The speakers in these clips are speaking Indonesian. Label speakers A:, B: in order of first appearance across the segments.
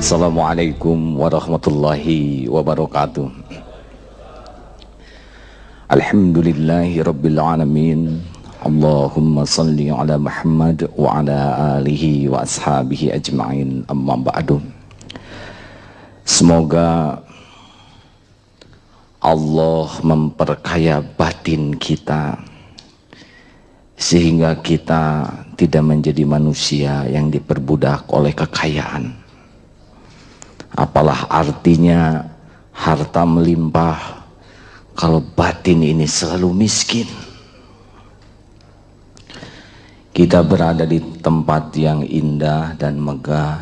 A: Assalamualaikum warahmatullahi wabarakatuh. Alhamdulillahi rabbil alamin. Allahumma salli ala Muhammad wa ala alihi wa ashabihi ajma'in, amma ba'du. Semoga Allah memperkaya batin kita sehingga kita tidak menjadi manusia yang diperbudak oleh kekayaan. Apalah artinya harta melimpah kalau batin ini selalu miskin. Kita berada di tempat yang indah dan megah.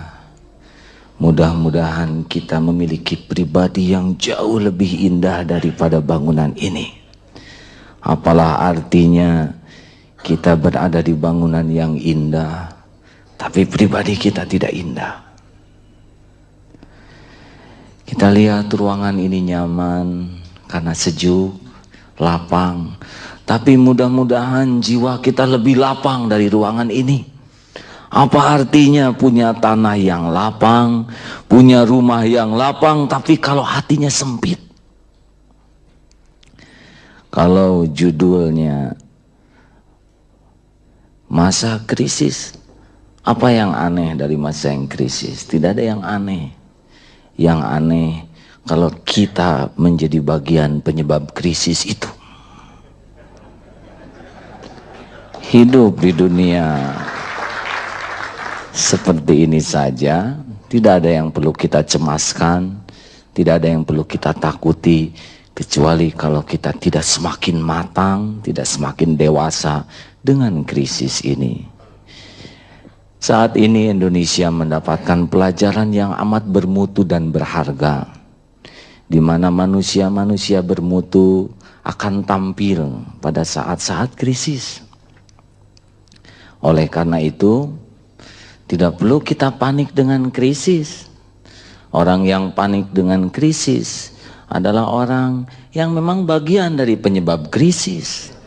A: Mudah-mudahan kita memiliki pribadi yang jauh lebih indah daripada bangunan ini. Apalah artinya kita berada di bangunan yang indah, tapi pribadi kita tidak indah. Kita lihat ruangan ini nyaman karena sejuk, lapang. Tapi mudah-mudahan jiwa kita lebih lapang dari ruangan ini. Apa artinya punya tanah yang lapang, punya rumah yang lapang, tapi kalau hatinya sempit? Kalau judulnya masa krisis, apa yang aneh dari masa yang krisis? Tidak ada yang aneh. Yang aneh kalau kita menjadi bagian penyebab krisis itu. Hidup di dunia seperti ini saja, tidak ada yang perlu kita cemaskan, tidak ada yang perlu kita takuti, kecuali kalau kita tidak semakin matang, tidak semakin dewasa dengan krisis ini. Saat ini Indonesia mendapatkan pelajaran yang amat bermutu dan berharga, di mana manusia-manusia bermutu akan tampil pada saat-saat krisis. Oleh karena itu, tidak perlu kita panik dengan krisis. Orang yang panik dengan krisis adalah orang yang memang bagian dari penyebab krisis.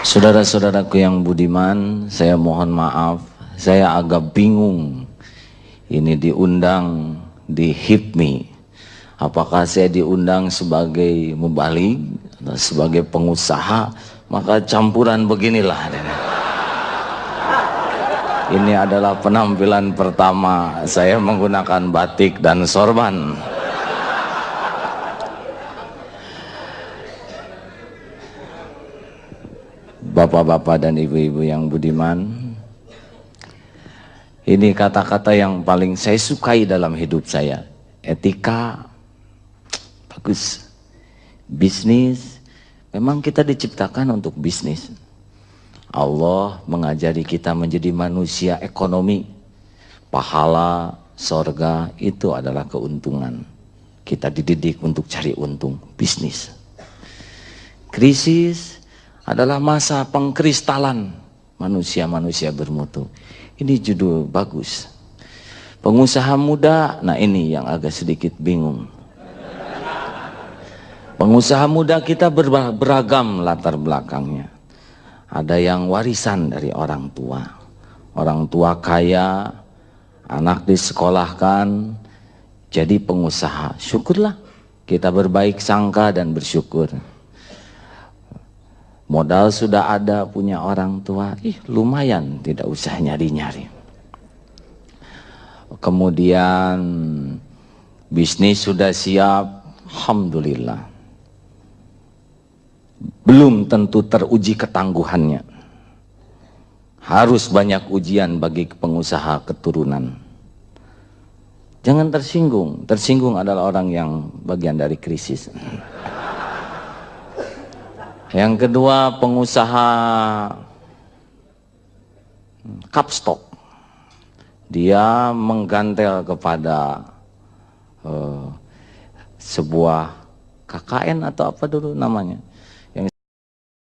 A: Saudara-saudaraku yang budiman, saya mohon maaf, saya agak bingung. Ini diundang di HIPMI. Apakah saya diundang sebagai mubalik atau sebagai pengusaha? Maka campuran beginilah. Ini adalah penampilan pertama saya menggunakan batik dan sorban. Bapak-bapak dan ibu-ibu yang budiman, ini kata-kata yang paling saya sukai dalam hidup saya. Etika, bagus. Bisnis, memang kita diciptakan untuk bisnis. Allah mengajari kita menjadi manusia ekonomi. Pahala, sorga itu adalah keuntungan. Kita dididik untuk cari untung, bisnis. Krisis adalah masa pengkristalan manusia-manusia bermutu. Ini judul bagus. Pengusaha muda, nah ini yang agak sedikit bingung. Pengusaha muda kita beragam latar belakangnya. Ada yang warisan dari orang tua. Orang tua kaya, anak disekolahkan, jadi pengusaha. Syukurlah, kita berbaik sangka dan bersyukur. Modal sudah ada, punya orang tua, lumayan, tidak usah nyari-nyari. Kemudian bisnis sudah siap, alhamdulillah. Belum tentu teruji ketangguhannya. Harus banyak ujian bagi pengusaha keturunan. Jangan tersinggung. Tersinggung adalah orang yang bagian dari krisis. Yang kedua, pengusaha kapstok. Dia menggantel kepada sebuah KKN atau apa dulu namanya,